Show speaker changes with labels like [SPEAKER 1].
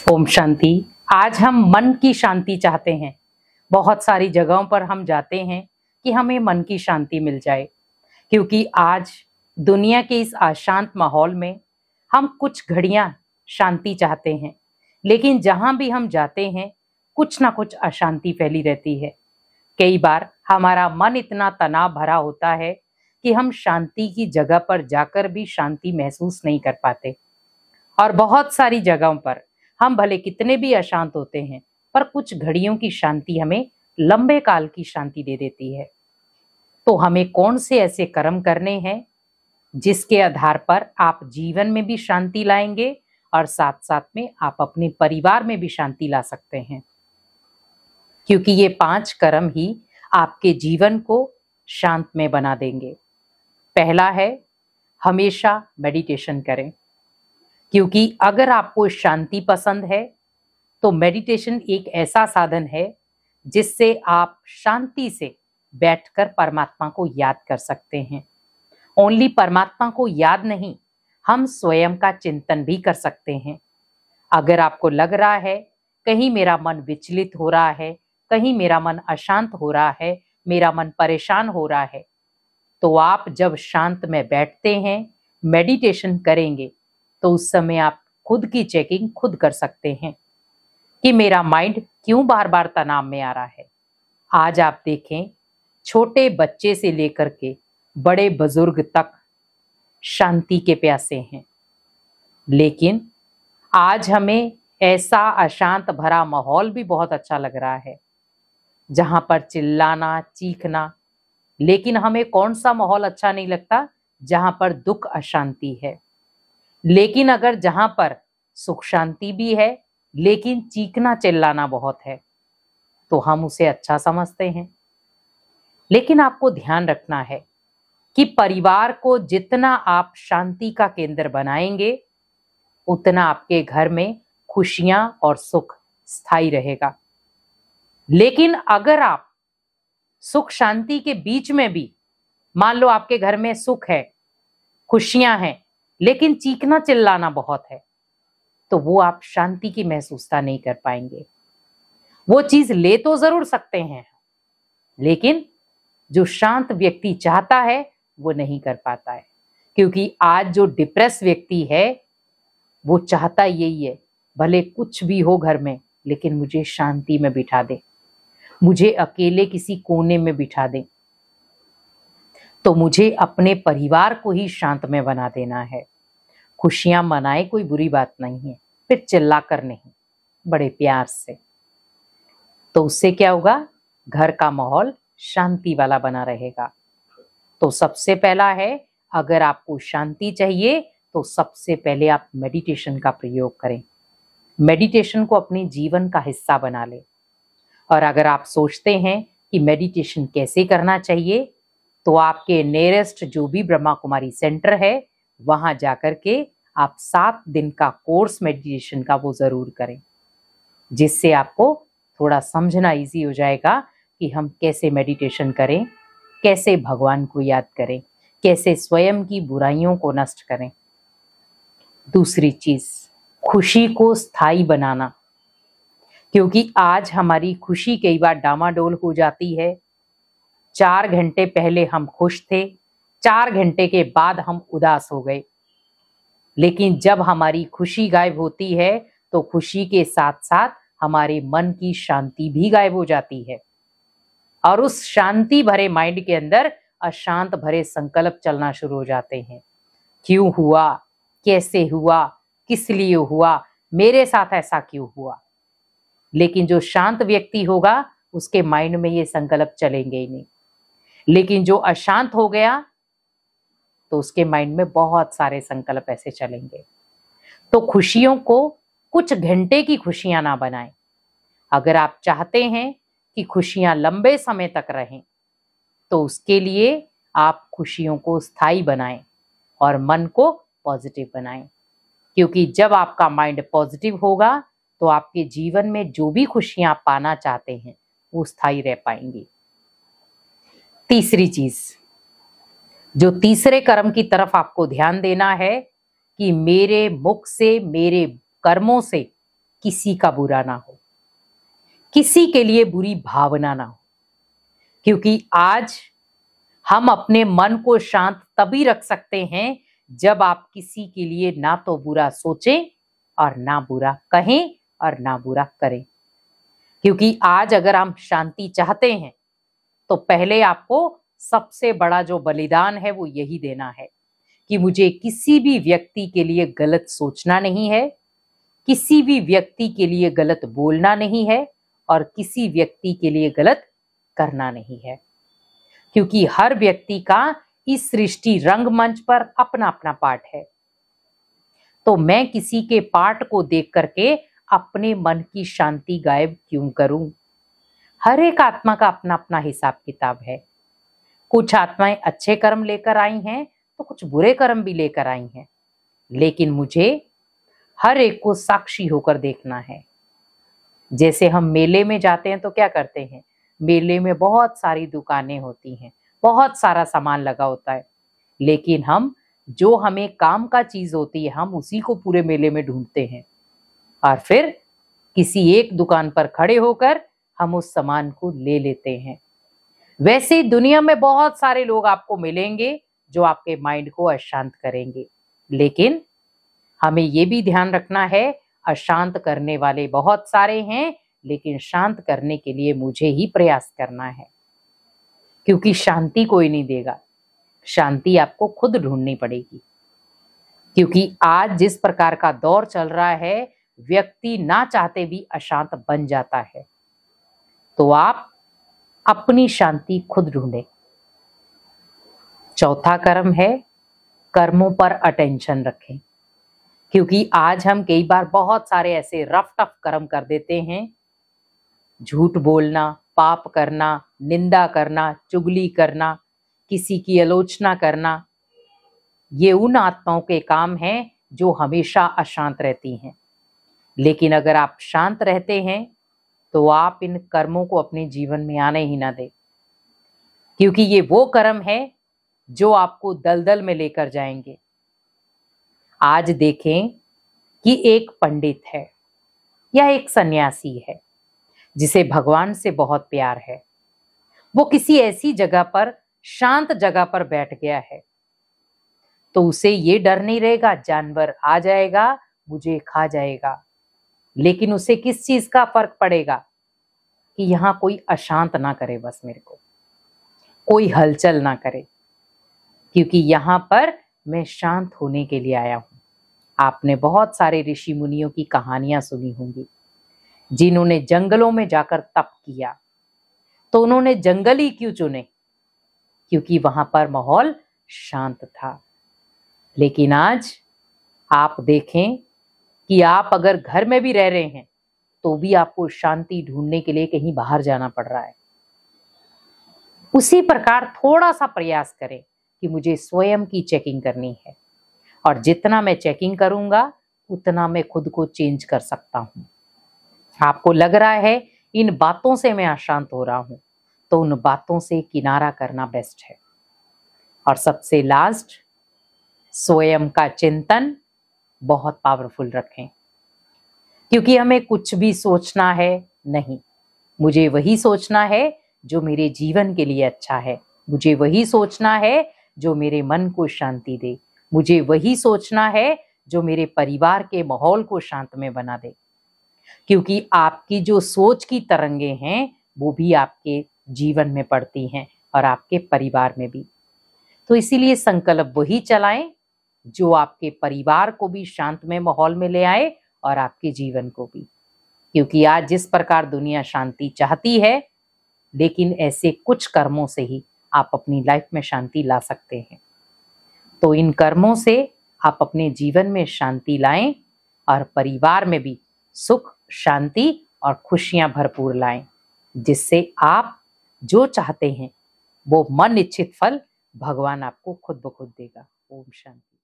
[SPEAKER 1] ओम शांति। आज हम मन की शांति चाहते हैं। बहुत सारी जगहों पर हम जाते हैं कि हमें मन की शांति मिल जाए, क्योंकि आज दुनिया के इस अशांत माहौल में हम कुछ घड़ियां शांति चाहते हैं, लेकिन जहां भी हम जाते हैं कुछ ना कुछ अशांति फैली रहती है। कई बार हमारा मन इतना तनाव भरा होता है कि हम शांति की जगह पर जाकर भी शांति महसूस नहीं कर पाते। और बहुत सारी जगहों पर हम भले कितने भी अशांत होते हैं, पर कुछ घड़ियों की शांति हमें लंबे काल की शांति दे देती है। तो हमें कौन से ऐसे कर्म करने हैं जिसके आधार पर आप जीवन में भी शांति लाएंगे और साथ साथ में आप अपने परिवार में भी शांति ला सकते हैं, क्योंकि ये 5 कर्म ही आपके जीवन को शांत में बना देंगे। पहला है, हमेशा मेडिटेशन करें, क्योंकि अगर आपको शांति पसंद है तो मेडिटेशन एक ऐसा साधन है जिससे आप शांति से बैठकर परमात्मा को याद कर सकते हैं। ओनली परमात्मा को याद नहीं, हम स्वयं का चिंतन भी कर सकते हैं। अगर आपको लग रहा है कहीं मेरा मन विचलित हो रहा है, कहीं मेरा मन अशांत हो रहा है, मेरा मन परेशान हो रहा है, तो आप जब शांत में बैठते हैं, मेडिटेशन करेंगे, तो उस समय आप खुद की चेकिंग खुद कर सकते हैं कि मेरा माइंड क्यों बार बार तनाव में आ रहा है। आज आप देखें, छोटे बच्चे से लेकर के बड़े बुजुर्ग तक शांति के प्यासे हैं, लेकिन आज हमें ऐसा अशांत भरा माहौल भी बहुत अच्छा लग रहा है, जहां पर चिल्लाना, चीखना। लेकिन हमें कौन सा माहौल अच्छा नहीं लगता? जहां पर दुख, अशांति है। लेकिन अगर जहां पर सुख शांति भी है लेकिन चीखना चिल्लाना बहुत है, तो हम उसे अच्छा समझते हैं। लेकिन आपको ध्यान रखना है कि परिवार को जितना आप शांति का केंद्र बनाएंगे, उतना आपके घर में खुशियां और सुख स्थायी रहेगा। लेकिन अगर आप सुख शांति के बीच में भी, मान लो आपके घर में सुख है, खुशियां हैं, लेकिन चीखना चिल्लाना बहुत है, तो वो आप शांति की महसूसता नहीं कर पाएंगे। वो चीज ले तो जरूर सकते हैं, लेकिन जो शांत व्यक्ति चाहता है वो नहीं कर पाता है। क्योंकि आज जो डिप्रेस व्यक्ति है वो चाहता यही है, भले कुछ भी हो घर में, लेकिन मुझे शांति में बिठा दे, मुझे अकेले किसी कोने में बिठा दे। तो मुझे अपने परिवार को ही शांत में बना देना है। खुशियां मनाए, कोई बुरी बात नहीं है, फिर चिल्लाकर नहीं, बड़े प्यार से। तो उससे क्या होगा? घर का माहौल शांति वाला बना रहेगा। तो सबसे पहला है, अगर आपको शांति चाहिए तो सबसे पहले आप मेडिटेशन का प्रयोग करें। मेडिटेशन को अपने जीवन का हिस्सा बना लें। और अगर आप सोचते हैं कि मेडिटेशन कैसे करना चाहिए, तो आपके नियरेस्ट जो भी ब्रह्मा कुमारी सेंटर है, वहां जाकर के आप 7 दिन का कोर्स मेडिटेशन का वो जरूर करें, जिससे आपको थोड़ा समझना इजी हो जाएगा कि हम कैसे मेडिटेशन करें, कैसे भगवान को याद करें, कैसे स्वयं की बुराइयों को नष्ट करें। दूसरी चीज, खुशी को स्थायी बनाना, क्योंकि आज हमारी खुशी कई बार डामाडोल हो जाती है। 4 घंटे पहले हम खुश थे, 4 घंटे के बाद हम उदास हो गए। लेकिन जब हमारी खुशी गायब होती है तो खुशी के साथ साथ हमारे मन की शांति भी गायब हो जाती है, और उस शांति भरे माइंड के अंदर अशांत भरे संकल्प चलना शुरू हो जाते हैं। क्यों हुआ, कैसे हुआ, किस लिए हुआ, मेरे साथ ऐसा क्यों हुआ। लेकिन जो शांत व्यक्ति होगा उसके माइंड में ये संकल्प चलेंगे ही नहीं। लेकिन जो अशांत हो गया तो उसके माइंड में बहुत सारे संकल्प ऐसे चलेंगे। तो खुशियों को कुछ घंटे की खुशियां ना बनाएं। अगर आप चाहते हैं कि खुशियां लंबे समय तक रहें, तो उसके लिए आप खुशियों को स्थायी बनाएं और मन को पॉजिटिव बनाएं। क्योंकि जब आपका माइंड पॉजिटिव होगा तो आपके जीवन में जो भी खुशियां आप पाना चाहते हैं वो स्थायी रह पाएंगी। तीसरी चीज, जो तीसरे कर्म की तरफ आपको ध्यान देना है कि मेरे मुख से, मेरे कर्मों से किसी का बुरा ना हो, किसी के लिए बुरी भावना ना हो। क्योंकि आज हम अपने मन को शांत तभी रख सकते हैं जब आप किसी के लिए ना तो बुरा सोचें और ना बुरा कहें और ना बुरा करें। क्योंकि आज अगर हम शांति चाहते हैं तो पहले आपको सबसे बड़ा जो बलिदान है वो यही देना है कि मुझे किसी भी व्यक्ति के लिए गलत सोचना नहीं है, किसी भी व्यक्ति के लिए गलत बोलना नहीं है और किसी व्यक्ति के लिए गलत करना नहीं है। क्योंकि हर व्यक्ति का इस सृष्टि रंगमंच पर अपना अपना पार्ट है। तो मैं किसी के पार्ट को देख करके अपने मन की शांति गायब क्यों करूं? हर एक आत्मा का अपना अपना हिसाब किताब है। कुछ आत्माएं अच्छे कर्म लेकर आई हैं तो कुछ बुरे कर्म भी लेकर आई हैं, लेकिन मुझे हर एक को साक्षी होकर देखना है। जैसे हम मेले में जाते हैं तो क्या करते हैं, मेले में बहुत सारी दुकानें होती हैं, बहुत सारा सामान लगा होता है, लेकिन हम जो हमें काम का चीज होती है हम उसी को पूरे मेले में ढूंढते हैं और फिर किसी एक दुकान पर खड़े होकर हम उस सामान को ले लेते हैं। वैसे दुनिया में बहुत सारे लोग आपको मिलेंगे जो आपके माइंड को अशांत करेंगे, लेकिन हमें ये भी ध्यान रखना है अशांत करने वाले बहुत सारे हैं, लेकिन शांत करने के लिए मुझे ही प्रयास करना है। क्योंकि शांति कोई नहीं देगा, शांति आपको खुद ढूंढनी पड़ेगी। क्योंकि आज जिस प्रकार का दौर चल रहा है व्यक्ति ना चाहते भी अशांत बन जाता है। तो आप अपनी शांति खुद ढूंढें। चौथा कर्म है कर्मों पर अटेंशन रखें। क्योंकि आज हम कई बार बहुत सारे ऐसे रफ टफ कर्म कर देते हैं, झूठ बोलना, पाप करना, निंदा करना, चुगली करना, किसी की आलोचना करना, ये उन आत्माओं के काम हैं जो हमेशा अशांत रहती हैं। लेकिन अगर आप शांत रहते हैं तो आप इन कर्मों को अपने जीवन में आने ही ना दें। क्योंकि ये वो कर्म है जो आपको दलदल में लेकर जाएंगे। आज देखें कि एक पंडित है या एक सन्यासी है जिसे भगवान से बहुत प्यार है। वो किसी ऐसी जगह पर, शांत जगह पर बैठ गया है, तो उसे ये डर नहीं रहेगा जानवर आ जाएगा मुझे खा जाएगा। लेकिन उसे किस चीज का फर्क पड़ेगा कि यहां कोई अशांत ना करे, बस मेरे को कोई हलचल ना करे, क्योंकि यहां पर मैं शांत होने के लिए आया हूं। आपने बहुत सारे ऋषि मुनियों की कहानियां सुनी होंगी जिन्होंने जंगलों में जाकर तप किया। तो उन्होंने जंगल ही क्यों चुने? क्योंकि वहां पर माहौल शांत था। लेकिन आज आप देखें कि आप अगर घर में भी रह रहे हैं तो भी आपको शांति ढूंढने के लिए कहीं बाहर जाना पड़ रहा है। उसी प्रकार थोड़ा सा प्रयास करें कि मुझे स्वयं की चेकिंग करनी है, और जितना मैं चेकिंग करूंगा उतना मैं खुद को चेंज कर सकता हूं। आपको लग रहा है इन बातों से मैं अशांत हो रहा हूं, तो उन बातों से किनारा करना बेस्ट है। और सबसे लास्ट, स्वयं का चिंतन बहुत पावरफुल रखें। क्योंकि हमें कुछ भी सोचना है नहीं, मुझे वही सोचना है जो मेरे जीवन के लिए अच्छा है। मुझे वही सोचना है जो मेरे मन को शांति दे। मुझे वही सोचना है जो मेरे परिवार के माहौल को शांतमय बना दे। क्योंकि आपकी जो सोच की तरंगे हैं वो भी आपके जीवन में पड़ती हैं और आपके परिवार में भी। तो इसीलिए संकल्प वही चलाएं जो आपके परिवार को भी शांतमय माहौल में ले आए और आपके जीवन को भी। क्योंकि आज जिस प्रकार दुनिया शांति चाहती है, लेकिन ऐसे कुछ कर्मों से ही आप अपनी लाइफ में शांति ला सकते हैं। तो इन कर्मों से आप अपने जीवन में शांति लाएं और परिवार में भी सुख, शांति और खुशियां भरपूर लाएं, जिससे आप जो चाहते हैं वो मन इच्छित फल भगवान आपको खुद ब खुद देगा। ओम शांति।